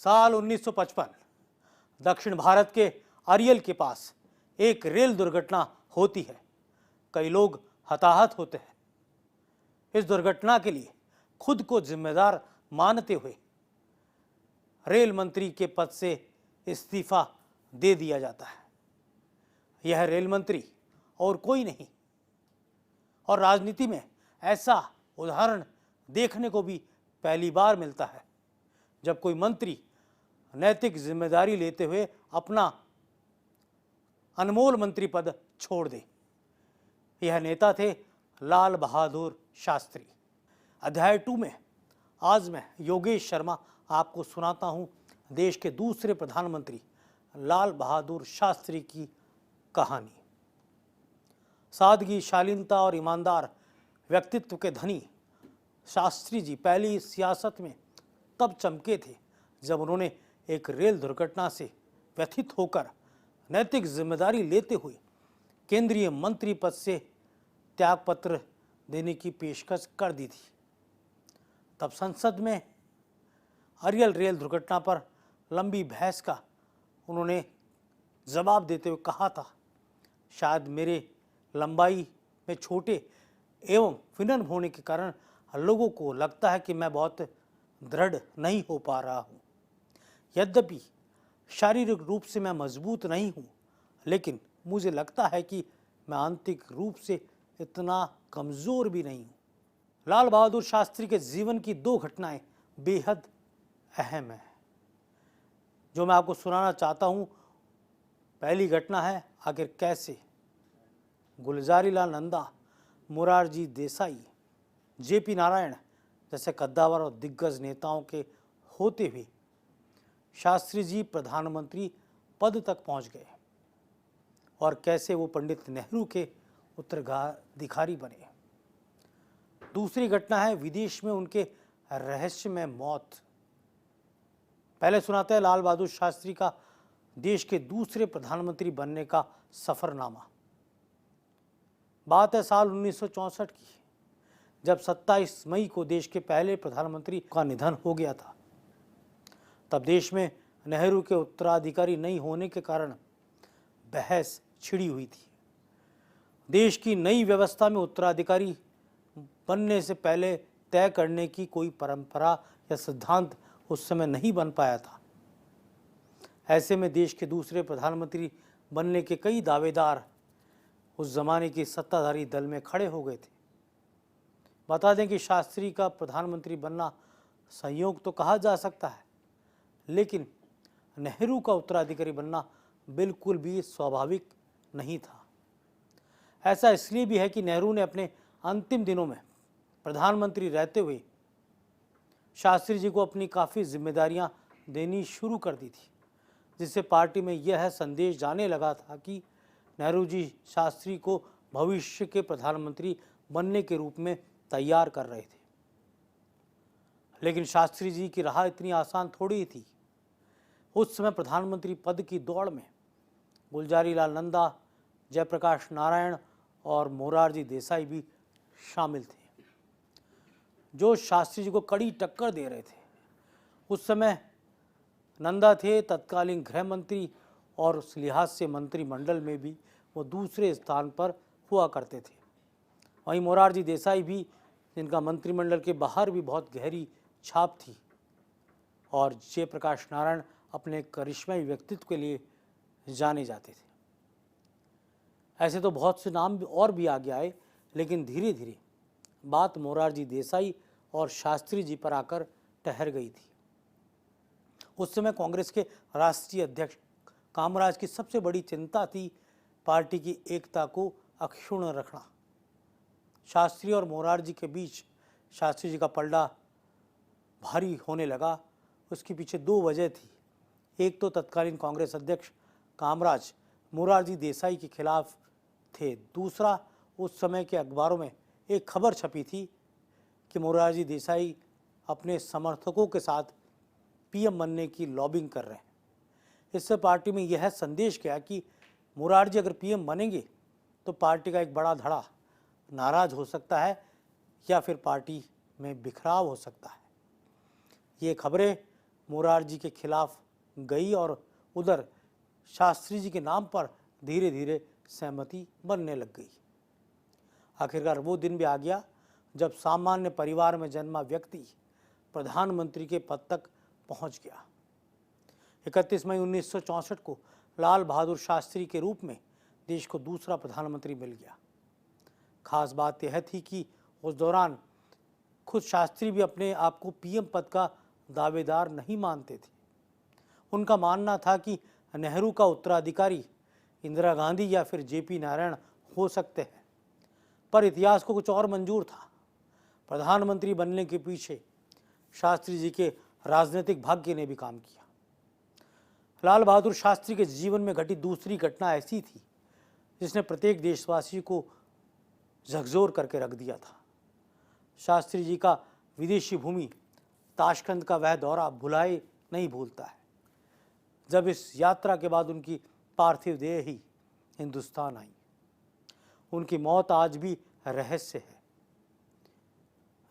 साल 1955 दक्षिण भारत के अरियल के पास एक रेल दुर्घटना होती है। कई लोग हताहत होते हैं। इस दुर्घटना के लिए खुद को जिम्मेदार मानते हुए रेल मंत्री के पद से इस्तीफा दे दिया जाता है। यह रेल मंत्री और कोई नहीं, और राजनीति में ऐसा उदाहरण देखने को भी पहली बार मिलता है जब कोई मंत्री नैतिक जिम्मेदारी लेते हुए अपना अनमोल मंत्री पद छोड़ दे। यह नेता थे लाल बहादुर शास्त्री। अध्याय 2 में आज मैं योगेश शर्मा आपको सुनाता हूं देश के दूसरे प्रधानमंत्री लाल बहादुर शास्त्री की कहानी। सादगी, शालीनता और ईमानदार व्यक्तित्व के धनी शास्त्री जी पहली सियासत में तब चमके थे जब उन्होंने एक रेल दुर्घटना से व्यथित होकर नैतिक जिम्मेदारी लेते हुए केंद्रीय मंत्री पद से त्यागपत्र देने की पेशकश कर दी थी। तब संसद में अरियल रेल दुर्घटना पर लंबी बहस का उन्होंने जवाब देते हुए कहा था, शायद मेरे लंबाई में छोटे एवं विनम्र होने के कारण लोगों को लगता है कि मैं बहुत दृढ़ नहीं हो पा रहा हूँ। यद्यपि शारीरिक रूप से मैं मजबूत नहीं हूँ, लेकिन मुझे लगता है कि मैं आंतरिक रूप से इतना कमज़ोर भी नहीं हूँ। लाल बहादुर शास्त्री के जीवन की 2 घटनाएं बेहद अहम हैं जो मैं आपको सुनाना चाहता हूँ। पहली घटना है आखिर कैसे गुलजारी लाल नंदा, मोरारजी देसाई, जेपी नारायण जैसे कद्दावर और दिग्गज नेताओं के होते हुए शास्त्री जी प्रधानमंत्री पद तक पहुंच गए और कैसे वो पंडित नेहरू के उत्तराधिकारी बने। दूसरी घटना है विदेश में उनके रहस्यमय मौत। पहले सुनाते हैं लाल बहादुर शास्त्री का देश के दूसरे प्रधानमंत्री बनने का सफरनामा। बात है साल 1964 की, जब 27 मई को देश के पहले प्रधानमंत्री का निधन हो गया था। तब देश में नेहरू के उत्तराधिकारी नहीं होने के कारण बहस छिड़ी हुई थी। देश की नई व्यवस्था में उत्तराधिकारी बनने से पहले तय करने की कोई परंपरा या सिद्धांत उस समय नहीं बन पाया था। ऐसे में देश के दूसरे प्रधानमंत्री बनने के कई दावेदार उस जमाने के सत्ताधारी दल में खड़े हो गए थे। बता दें कि शास्त्री का प्रधानमंत्री बनना संयोग तो कहा जा सकता है, लेकिन नेहरू का उत्तराधिकारी बनना बिल्कुल भी स्वाभाविक नहीं था। ऐसा इसलिए भी है कि नेहरू ने अपने अंतिम दिनों में प्रधानमंत्री रहते हुए शास्त्री जी को अपनी काफ़ी जिम्मेदारियां देनी शुरू कर दी थी, जिससे पार्टी में यह संदेश जाने लगा था कि नेहरू जी शास्त्री को भविष्य के प्रधानमंत्री बनने के रूप में तैयार कर रहे थे। लेकिन शास्त्री जी की राह इतनी आसान थोड़ी थी। उस समय प्रधानमंत्री पद की दौड़ में गुलजारी लाल नंदा, जयप्रकाश नारायण और मोरारजी देसाई भी शामिल थे, जो शास्त्री जी को कड़ी टक्कर दे रहे थे। उस समय नंदा थे तत्कालीन गृह मंत्री और उस लिहाज से मंत्रिमंडल में भी वो दूसरे स्थान पर हुआ करते थे। वहीं मोरारजी देसाई भी, जिनका मंत्रिमंडल के बाहर भी बहुत गहरी छाप थी, और जयप्रकाश नारायण अपने करिश्माई व्यक्तित्व के लिए जाने जाते थे। ऐसे तो बहुत से नाम और भी आगे आए, लेकिन धीरे धीरे बात मोरारजी देसाई और शास्त्री जी पर आकर ठहर गई थी। उस समय कांग्रेस के राष्ट्रीय अध्यक्ष कामराज की सबसे बड़ी चिंता थी पार्टी की एकता को अक्षुण्ण रखना। शास्त्री और मोरारजी के बीच शास्त्री जी का पलड़ा भारी होने लगा। उसके पीछे 2 वजह थी। एक तो तत्कालीन कांग्रेस अध्यक्ष कामराज मोरारजी देसाई के खिलाफ थे। दूसरा, उस समय के अखबारों में एक खबर छपी थी कि मोरारजी देसाई अपने समर्थकों के साथ पीएम बनने की लॉबिंग कर रहे हैं। इससे पार्टी में यह संदेश गया कि मोरारजी अगर पीएम बनेंगे तो पार्टी का एक बड़ा धड़ा नाराज हो सकता है या फिर पार्टी में बिखराव हो सकता है। ये खबरें मोरारजी के खिलाफ गई और उधर शास्त्री जी के नाम पर धीरे धीरे सहमति बनने लग गई। आखिरकार वो दिन भी आ गया जब सामान्य परिवार में जन्मा व्यक्ति प्रधानमंत्री के पद तक पहुंच गया। 31 मई 1964 को लाल बहादुर शास्त्री के रूप में देश को दूसरा प्रधानमंत्री मिल गया। खास बात यह थी कि उस दौरान खुद शास्त्री भी अपने आप को पीएम पद का दावेदार नहीं मानते थे। उनका मानना था कि नेहरू का उत्तराधिकारी इंदिरा गांधी या फिर जेपी नारायण हो सकते हैं, पर इतिहास को कुछ और मंजूर था। प्रधानमंत्री बनने के पीछे शास्त्री जी के राजनीतिक भाग्य ने भी काम किया। लाल बहादुर शास्त्री के जीवन में घटी दूसरी घटना ऐसी थी जिसने प्रत्येक देशवासी को झकझोर करके रख दिया था। शास्त्री जी का विदेशी भूमि ताशकंद का वह दौरा भुलाए नहीं भूलता है, जब इस यात्रा के बाद उनकी पार्थिव देह ही हिंदुस्तान आई। उनकी मौत आज भी रहस्य है।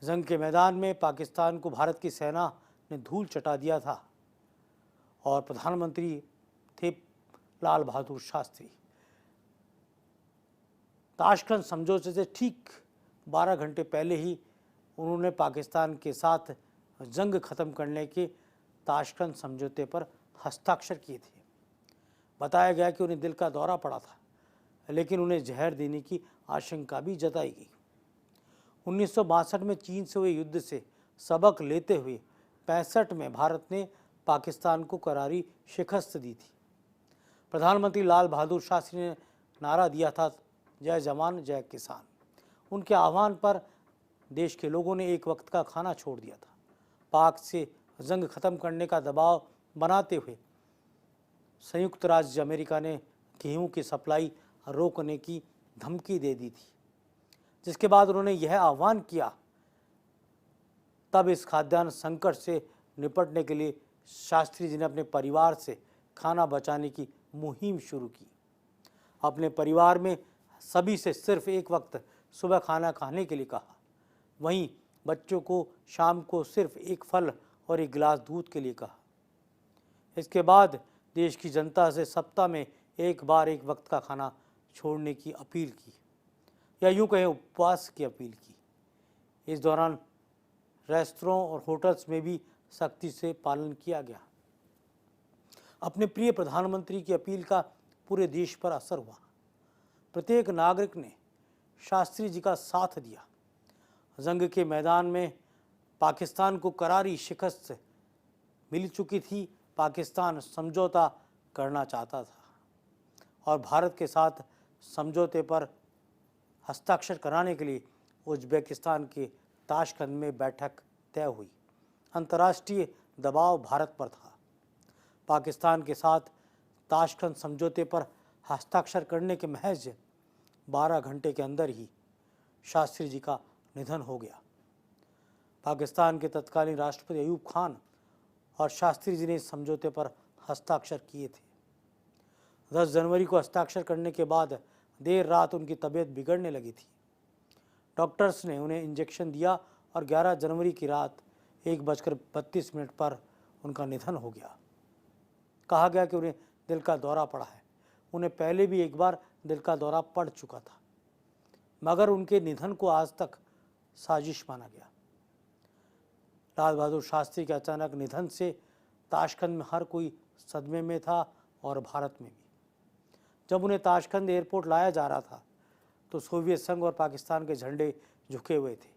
जंग के मैदान में पाकिस्तान को भारत की सेना ने धूल चटा दिया था और प्रधानमंत्री थे लाल बहादुर शास्त्री। ताशकंद समझौते से ठीक 12 घंटे पहले ही उन्होंने पाकिस्तान के साथ जंग खत्म करने के ताशकंद समझौते पर हस्ताक्षर किए थे। बताया गया कि उन्हें दिल का दौरा पड़ा था, लेकिन उन्हें जहर देने की आशंका भी जताई गई। 1962 में चीन से हुए युद्ध से सबक लेते हुए 65 में भारत ने पाकिस्तान को करारी शिकस्त दी थी। प्रधानमंत्री लाल बहादुर शास्त्री ने नारा दिया था, जय जवान जय किसान। उनके आह्वान पर देश के लोगों ने एक वक्त का खाना छोड़ दिया था। पाक से जंग खत्म करने का दबाव बनाते हुए संयुक्त राज्य अमेरिका ने गेहूं की सप्लाई रोकने की धमकी दे दी थी, जिसके बाद उन्होंने यह आह्वान किया। तब इस खाद्यान्न संकट से निपटने के लिए शास्त्री जी ने अपने परिवार से खाना बचाने की मुहिम शुरू की। अपने परिवार में सभी से सिर्फ एक वक्त सुबह खाना खाने के लिए कहा। वहीं बच्चों को शाम को सिर्फ एक फल और एक गिलास दूध के लिए कहा। इसके बाद देश की जनता से सप्ताह में एक बार एक वक्त का खाना छोड़ने की अपील की, या यूं कहें उपवास की अपील की। इस दौरान रेस्तरां और होटल्स में भी सख्ती से पालन किया गया। अपने प्रिय प्रधानमंत्री की अपील का पूरे देश पर असर हुआ। प्रत्येक नागरिक ने शास्त्री जी का साथ दिया। जंग के मैदान में पाकिस्तान को करारी शिकस्त मिल चुकी थी। पाकिस्तान समझौता करना चाहता था और भारत के साथ समझौते पर हस्ताक्षर कराने के लिए उज्बेकिस्तान के ताशकंद में बैठक तय हुई। अंतर्राष्ट्रीय दबाव भारत पर था। पाकिस्तान के साथ ताशकंद समझौते पर हस्ताक्षर करने के महज 12 घंटे के अंदर ही शास्त्री जी का निधन हो गया। पाकिस्तान के तत्कालीन राष्ट्रपति अयूब खान और शास्त्री जी ने इस समझौते पर हस्ताक्षर किए थे। 10 जनवरी को हस्ताक्षर करने के बाद देर रात उनकी तबीयत बिगड़ने लगी थी। डॉक्टर्स ने उन्हें इंजेक्शन दिया और 11 जनवरी की रात 1:32 पर उनका निधन हो गया। कहा गया कि उन्हें दिल का दौरा पड़ा है। उन्हें पहले भी एक बार दिल का दौरा पड़ चुका था, मगर उनके निधन को आज तक साजिश माना गया। लाल बहादुर शास्त्री के अचानक निधन से ताशकंद में हर कोई सदमे में था और भारत में भी। जब उन्हें ताशकंद एयरपोर्ट लाया जा रहा था तो सोवियत संघ और पाकिस्तान के झंडे झुके हुए थे।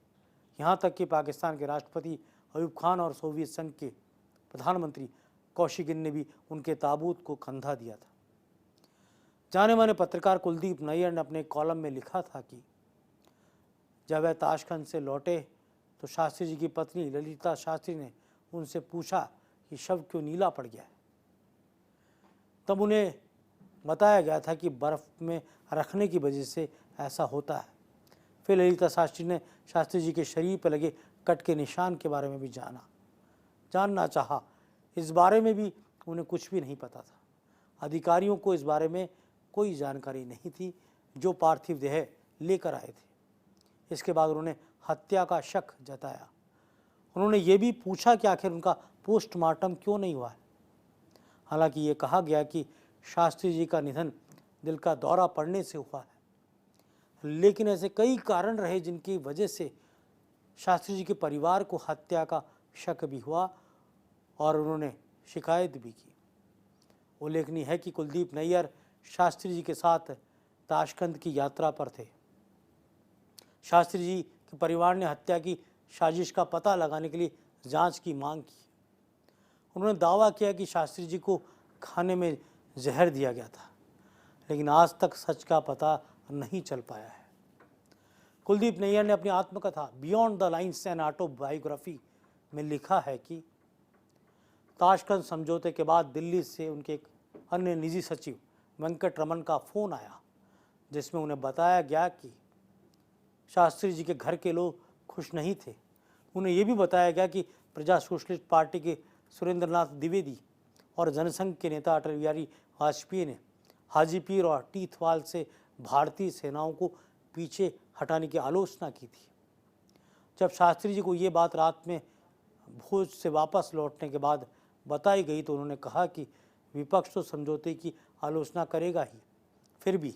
यहाँ तक कि पाकिस्तान के राष्ट्रपति अयूब खान और सोवियत संघ के प्रधानमंत्री कौशिगिन ने भी उनके ताबूत को कंधा दिया था। जाने माने पत्रकार कुलदीप नैयर ने अपने कॉलम में लिखा था कि जब वह ताशकंद से लौटे तो शास्त्री जी की पत्नी ललिता शास्त्री ने उनसे पूछा कि शव क्यों नीला पड़ गया है। तब उन्हें बताया गया था कि बर्फ में रखने की वजह से ऐसा होता है। फिर ललिता शास्त्री ने शास्त्री जी के शरीर पर लगे कट के निशान के बारे में भी जानना चाहा। इस बारे में भी उन्हें कुछ भी नहीं पता था। अधिकारियों को इस बारे में कोई जानकारी नहीं थी जो पार्थिव देह लेकर आए थे। इसके बाद उन्होंने हत्या का शक जताया उन्होंने ये भी पूछा कि आखिर उनका पोस्टमार्टम क्यों नहीं हुआ है। हालांकि ये कहा गया कि शास्त्री जी का निधन दिल का दौरा पड़ने से हुआ है, लेकिन ऐसे कई कारण रहे जिनकी वजह से शास्त्री जी के परिवार को हत्या का शक भी हुआ और उन्होंने शिकायत भी की। उल्लेखनीय है कि कुलदीप नैयर शास्त्री जी के साथ ताशकंद की यात्रा पर थे। शास्त्री जी के परिवार ने हत्या की साजिश का पता लगाने के लिए जांच की मांग की। उन्होंने दावा किया कि शास्त्री जी को खाने में जहर दिया गया था, लेकिन आज तक सच का पता नहीं चल पाया है। कुलदीप नैयर ने अपनी आत्मकथा beyond the lines and autobiography में लिखा है कि ताशकंद समझौते के बाद दिल्ली से उनके एक अन्य निजी सचिव वेंकट रमन का फोन आया, जिसमें उन्हें बताया गया कि शास्त्री जी के घर के लोग खुश नहीं थे। उन्हें यह भी बताया गया कि प्रजा सोशलिस्ट पार्टी के सुरेंद्रनाथ द्विवेदी और जनसंघ के नेता अटल बिहारी वाजपेयी ने हाजीपीर और टीथवाल से भारतीय सेनाओं को पीछे हटाने की आलोचना की थी। जब शास्त्री जी को ये बात रात में भोज से वापस लौटने के बाद बताई गई तो उन्होंने कहा कि विपक्ष तो समझौते की आलोचना करेगा ही, फिर भी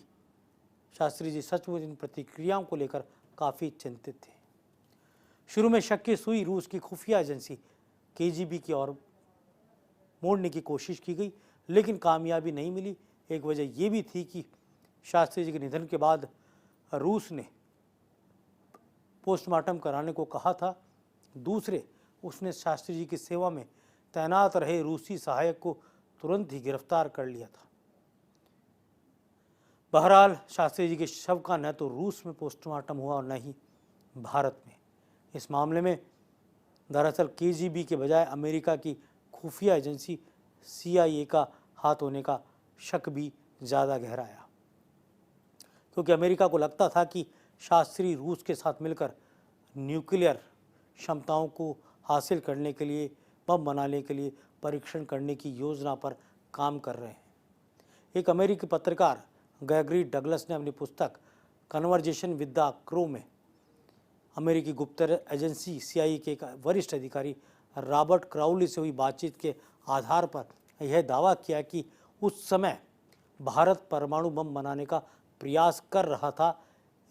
शास्त्री जी सचमुच इन प्रतिक्रियाओं को लेकर काफ़ी चिंतित थे। शुरू में शक की सुई रूस की खुफिया एजेंसी केजीबी की ओर मोड़ने की कोशिश की गई, लेकिन कामयाबी नहीं मिली। एक वजह यह भी थी कि शास्त्री जी के निधन के बाद रूस ने पोस्टमार्टम कराने को कहा था। दूसरे, उसने शास्त्री जी की सेवा में तैनात रहे रूसी सहायक को तुरंत ही गिरफ्तार कर लिया था। बहरहाल शास्त्री जी के शव का न तो रूस में पोस्टमार्टम हुआ और न ही भारत में। इस मामले में दरअसल केजीबी के बजाय अमेरिका की खुफिया एजेंसी CIA का हाथ होने का शक भी ज़्यादा गहराया, क्योंकि अमेरिका को लगता था कि शास्त्री रूस के साथ मिलकर न्यूक्लियर क्षमताओं को हासिल करने के लिए, बम बनाने के लिए परीक्षण करने की योजना पर काम कर रहे हैं। एक अमेरिकी पत्रकार ग्रेगरी डगलस ने अपनी पुस्तक कन्वर्जेशन विद द क्रो में अमेरिकी गुप्तचर एजेंसी CIA के एक वरिष्ठ अधिकारी रॉबर्ट क्राउली से हुई बातचीत के आधार पर यह दावा किया कि उस समय भारत परमाणु बम बनाने का प्रयास कर रहा था,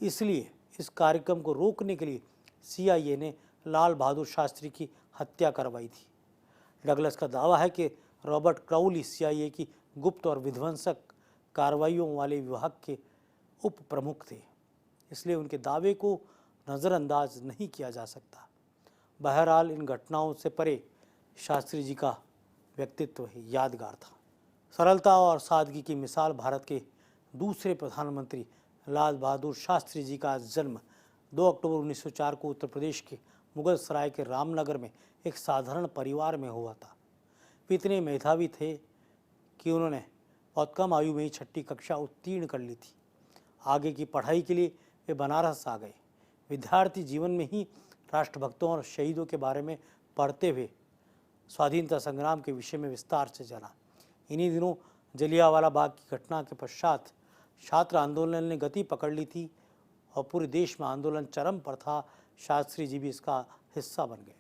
इसलिए इस कार्यक्रम को रोकने के लिए CIA ने लाल बहादुर शास्त्री की हत्या करवाई थी। डगलस का दावा है कि रॉबर्ट क्राउली CIA की गुप्त और विध्वंसक कार्रवाइयों वाले विभाग के उप प्रमुख थे, इसलिए उनके दावे को नज़रअंदाज नहीं किया जा सकता। बहरहाल इन घटनाओं से परे शास्त्री जी का व्यक्तित्व ही यादगार था। सरलता और सादगी की मिसाल भारत के दूसरे प्रधानमंत्री लाल बहादुर शास्त्री जी का जन्म 2 अक्टूबर 1904 को उत्तर प्रदेश के मुगल सराय के रामनगर में एक साधारण परिवार में हुआ था। वे इतने मेधावी थे कि उन्होंने बहुत कम आयु में ही 6ठी कक्षा उत्तीर्ण कर ली थी। आगे की पढ़ाई के लिए वे बनारस आ गए। विद्यार्थी जीवन में ही राष्ट्रभक्तों और शहीदों के बारे में पढ़ते हुए स्वाधीनता संग्राम के विषय में विस्तार से जाना। इन्हीं दिनों जलियांवाला बाग की घटना के पश्चात छात्र आंदोलन ने गति पकड़ ली थी और पूरे देश में आंदोलन चरम पर था। शास्त्री जी भी इसका हिस्सा बन गए।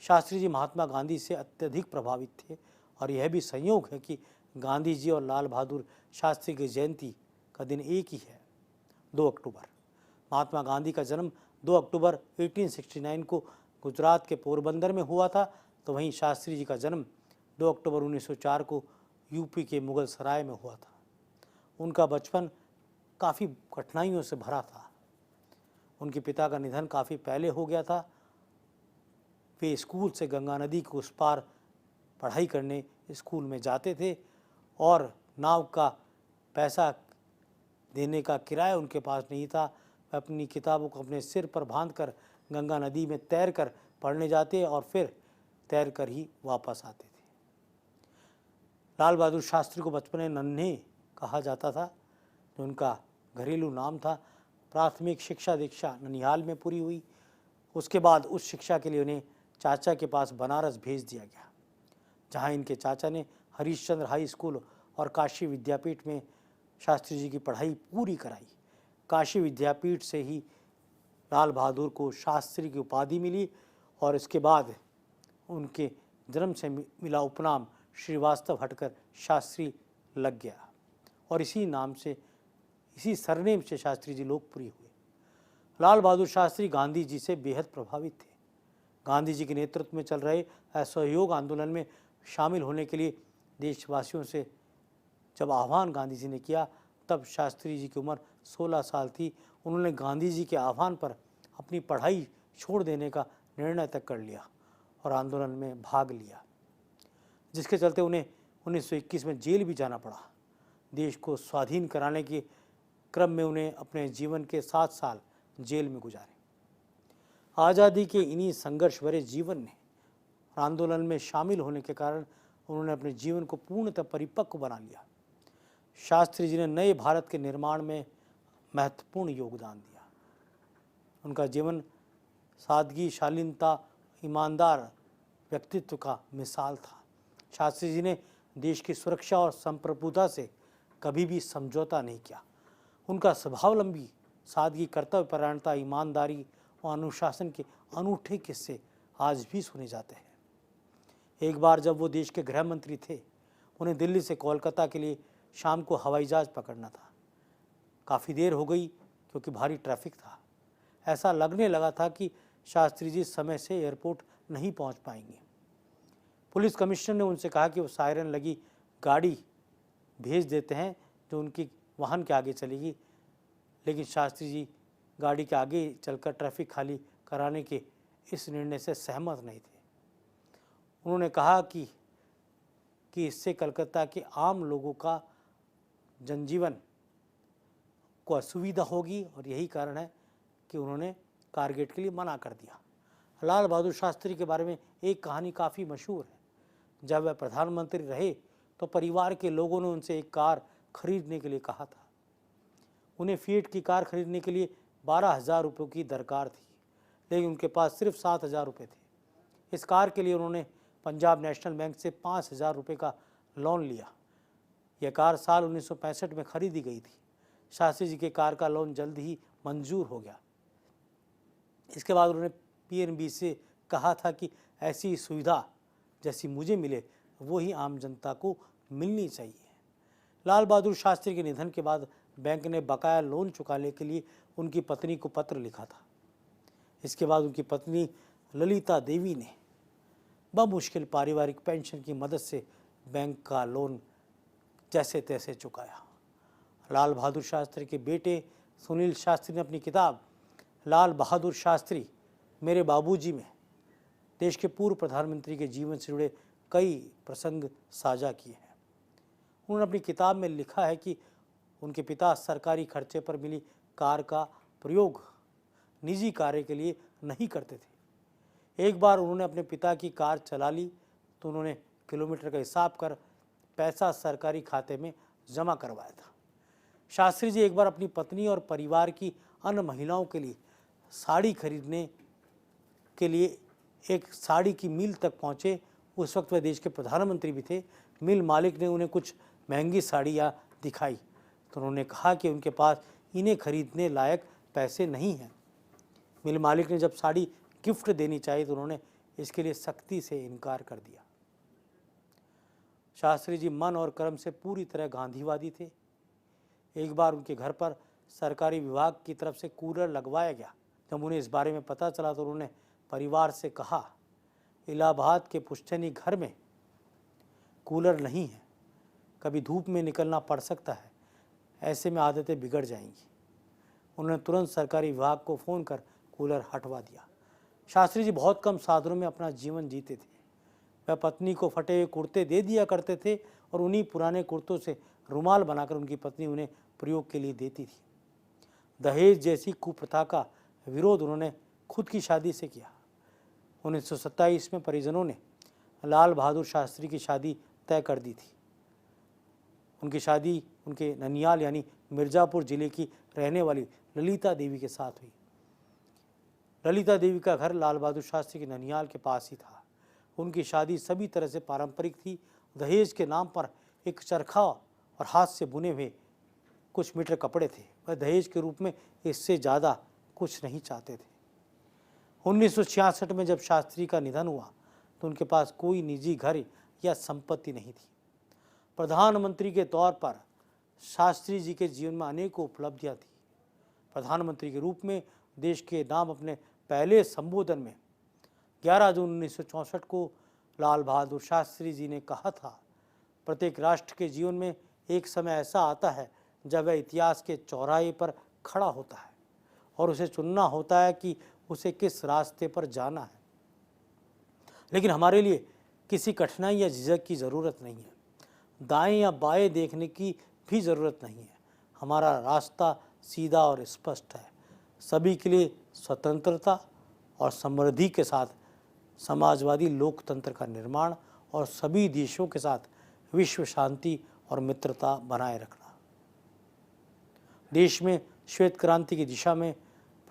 शास्त्री जी महात्मा गांधी से अत्यधिक प्रभावित थे और यह भी संयोग है कि गांधी जी और लाल बहादुर शास्त्री की जयंती का दिन एक ही है, 2 अक्टूबर। महात्मा गांधी का जन्म 2 अक्टूबर 1869 को गुजरात के पोरबंदर में हुआ था, तो वहीं शास्त्री जी का जन्म 2 अक्टूबर 1904 को यूपी के मुगल सराय में हुआ था। उनका बचपन काफ़ी कठिनाइयों से भरा था। उनके पिता का निधन काफ़ी पहले हो गया था। वे स्कूल से गंगा नदी के उस पार पढ़ाई करने स्कूल में जाते थे और नाव का पैसा देने का किराया उनके पास नहीं था। वे अपनी किताबों को अपने सिर पर बांधकर गंगा नदी में तैरकर पढ़ने जाते और फिर तैरकर ही वापस आते थे। लाल बहादुर शास्त्री को बचपन में नन्हे कहा जाता था, जो उनका घरेलू नाम था। प्राथमिक शिक्षा दीक्षा ननिहाल में पूरी हुई। उसके बाद उस शिक्षा के लिए उन्हें चाचा के पास बनारस भेज दिया गया, जहां इनके चाचा ने हरिश्चंद्र हाई स्कूल और काशी विद्यापीठ में शास्त्री जी की पढ़ाई पूरी कराई। काशी विद्यापीठ से ही लाल बहादुर को शास्त्री की उपाधि मिली और इसके बाद उनके जन्म से मिला उपनाम श्रीवास्तव हटकर शास्त्री लग गया और इसी नाम से, इसी सरनेम से शास्त्री जी लोकप्रिय हुए। लाल बहादुर शास्त्री गांधी जी से बेहद प्रभावित थे। गांधी जी के नेतृत्व में चल रहे असहयोग आंदोलन में शामिल होने के लिए देशवासियों से जब आह्वान गांधी जी ने किया, तब शास्त्री जी की उम्र 16 साल थी। उन्होंने गांधी जी के आह्वान पर अपनी पढ़ाई छोड़ देने का निर्णय तक कर लिया और आंदोलन में भाग लिया, जिसके चलते उन्हें 1921 में जेल भी जाना पड़ा। देश को स्वाधीन कराने के क्रम में उन्हें अपने जीवन के 7 साल जेल में गुजारे। आज़ादी के इन्हीं संघर्ष भरे जीवन ने आंदोलन में शामिल होने के कारण उन्होंने अपने जीवन को पूर्णतः परिपक्व बना लिया। शास्त्री जी ने नए भारत के निर्माण में महत्वपूर्ण योगदान दिया। उनका जीवन सादगी, शालीनता, ईमानदार व्यक्तित्व का मिसाल था। शास्त्री जी ने देश की सुरक्षा और संप्रभुता से कभी भी समझौता नहीं किया। उनका स्वावलंबी, सादगी, कर्तव्यपरायणता, ईमानदारी और अनुशासन के अनूठे किस्से आज भी सुने जाते हैं। एक बार जब वो देश के गृह मंत्री थे, उन्हें दिल्ली से कोलकाता के लिए शाम को हवाई जहाज पकड़ना था। काफ़ी देर हो गई क्योंकि भारी ट्रैफिक था। ऐसा लगने लगा था कि शास्त्री जी समय से एयरपोर्ट नहीं पहुंच पाएंगे। पुलिस कमिश्नर ने उनसे कहा कि वो सायरन लगी गाड़ी भेज देते हैं जो उनकी वाहन के आगे चलेगी, लेकिन शास्त्री जी गाड़ी के आगे चलकर ट्रैफिक खाली कराने के इस निर्णय से सहमत नहीं थे। उन्होंने कहा कि इससे कलकत्ता के आम लोगों का जनजीवन को असुविधा होगी और यही कारण है कि उन्होंने कारगेट के लिए मना कर दिया। लाल बहादुर शास्त्री के बारे में एक कहानी काफ़ी मशहूर है। जब वह प्रधानमंत्री रहे तो परिवार के लोगों ने उनसे एक कार खरीदने के लिए कहा था। उन्हें फिएट की कार खरीदने के लिए 12,000 रुपये की दरकार थी, लेकिन उनके पास सिर्फ 7,000 रुपये थे। इस कार के लिए उन्होंने पंजाब नेशनल बैंक से 5,000 रुपये का लोन लिया। यह कार साल 1965 में खरीदी गई थी। शास्त्री जी के कार का लोन जल्द ही मंजूर हो गया। इसके बाद उन्होंने पीएनबी से कहा था कि ऐसी सुविधा जैसी मुझे मिले वो ही आम जनता को मिलनी चाहिए। लाल बहादुर शास्त्री के निधन के बाद बैंक ने बकाया लोन चुकाने के लिए उनकी पत्नी को पत्र लिखा था। इसके बाद उनकी पत्नी ललिता देवी ने बमुश्किल पारिवारिक पेंशन की मदद से बैंक का लोन जैसे तैसे चुकाया। लाल बहादुर शास्त्री के बेटे सुनील शास्त्री ने अपनी किताब लाल बहादुर शास्त्री मेरे बाबूजी में देश के पूर्व प्रधानमंत्री के जीवन से जुड़े कई प्रसंग साझा किए हैं। उन्होंने अपनी किताब में लिखा है कि उनके पिता सरकारी खर्चे पर मिली कार का प्रयोग निजी कार्य के लिए नहीं करते थे। एक बार उन्होंने अपने पिता की कार चला ली तो उन्होंने किलोमीटर का हिसाब कर पैसा सरकारी खाते में जमा करवाया था। शास्त्री जी एक बार अपनी पत्नी और परिवार की अन्य महिलाओं के लिए साड़ी खरीदने के लिए एक साड़ी की मिल तक पहुंचे। उस वक्त वह देश के प्रधानमंत्री भी थे। मिल मालिक ने उन्हें कुछ महंगी साड़ियाँ दिखाई तो उन्होंने कहा कि उनके पास इन्हें खरीदने लायक पैसे नहीं हैं। मिल मालिक ने जब साड़ी गिफ्ट देनी चाहिए तो उन्होंने इसके लिए सख्ती से इनकार कर दिया। शास्त्री जी मन और कर्म से पूरी तरह गांधीवादी थे। एक बार उनके घर पर सरकारी विभाग की तरफ से कूलर लगवाया गया। जब उन्हें इस बारे में पता चला तो उन्होंने परिवार से कहा, इलाहाबाद के पुश्तैनी घर में कूलर नहीं है, कभी धूप में निकलना पड़ सकता है, ऐसे में आदतें बिगड़ जाएंगी। उन्होंने तुरंत सरकारी विभाग को फ़ोन कर कूलर हटवा दिया। शास्त्री जी बहुत कम साधनों में अपना जीवन जीते थे। वह पत्नी को फटे हुए कुर्ते दे दिया करते थे और उन्हीं पुराने कुर्तों से रुमाल बनाकर उनकी पत्नी उन्हें प्रयोग के लिए देती थी। दहेज जैसी कुप्रथा का विरोध उन्होंने खुद की शादी से किया। 1927 में परिजनों ने लाल बहादुर शास्त्री की शादी तय कर दी थी। उनकी शादी उनके ननियाल यानी मिर्ज़ापुर जिले की रहने वाली ललिता देवी के साथ हुई। ललिता देवी का घर लाल बहादुर शास्त्री के ननियाल के पास ही था। उनकी शादी सभी तरह से पारंपरिक थी। दहेज के नाम पर एक चरखा और हाथ से बुने हुए कुछ मीटर कपड़े थे। वह दहेज के रूप में इससे ज़्यादा कुछ नहीं चाहते थे। 1966 में जब शास्त्री का निधन हुआ तो उनके पास कोई निजी घर या संपत्ति नहीं थी। प्रधानमंत्री के तौर पर शास्त्री जी के जीवन में अनेकों उपलब्धियां थी। प्रधानमंत्री के रूप में देश के नाम अपने पहले संबोधन में 11 जून 1964 को लाल बहादुर शास्त्री जी ने कहा था, प्रत्येक राष्ट्र के जीवन में एक समय ऐसा आता है जब वह इतिहास के चौराहे पर खड़ा होता है और उसे चुनना होता है कि उसे किस रास्ते पर जाना है। लेकिन हमारे लिए किसी कठिनाई या झिझक की ज़रूरत नहीं है, दाएं या बाएं देखने की भी ज़रूरत नहीं है। हमारा रास्ता सीधा और स्पष्ट है, सभी के लिए स्वतंत्रता और समृद्धि के साथ समाजवादी लोकतंत्र का निर्माण और सभी देशों के साथ विश्व शांति और मित्रता बनाए रखना। देश में श्वेत क्रांति की दिशा में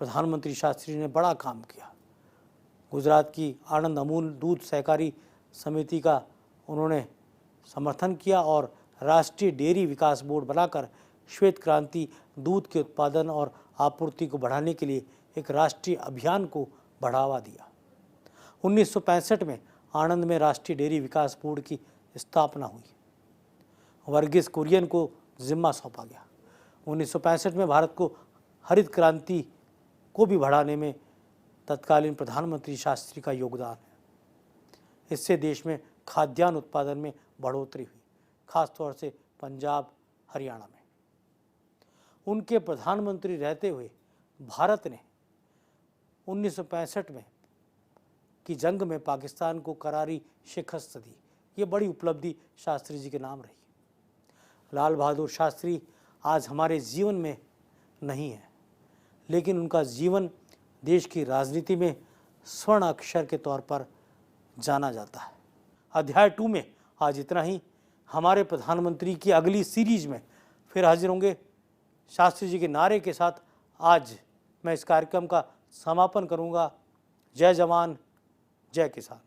प्रधानमंत्री शास्त्री ने बड़ा काम किया। गुजरात की आनंद अमूल दूध सहकारी समिति का उन्होंने समर्थन किया और राष्ट्रीय डेयरी विकास बोर्ड बनाकर श्वेत क्रांति दूध के उत्पादन और आपूर्ति को बढ़ाने के लिए एक राष्ट्रीय अभियान को बढ़ावा दिया। 1965 में आनंद में राष्ट्रीय डेयरी विकास बोर्ड की स्थापना हुई। वर्गीस कुरियन को जिम्मा सौंपा गया। 1965 में भारत को हरित क्रांति को भी बढ़ाने में तत्कालीन प्रधानमंत्री शास्त्री का योगदान है। इससे देश में खाद्यान्न उत्पादन में बढ़ोतरी हुई, खासतौर से पंजाब हरियाणा में। उनके प्रधानमंत्री रहते हुए भारत ने 1965 में की जंग में पाकिस्तान को करारी शिकस्त दी। ये बड़ी उपलब्धि शास्त्री जी के नाम रही। लाल बहादुर शास्त्री आज हमारे जीवन में नहीं है, लेकिन उनका जीवन देश की राजनीति में स्वर्ण अक्षर के तौर पर जाना जाता है। अध्याय 2 में आज इतना ही। हमारे प्रधानमंत्री की अगली सीरीज में फिर हाजिर होंगे शास्त्री जी के नारे के साथ। आज मैं इस कार्यक्रम का समापन करूंगा। जय जवान, जय किसान।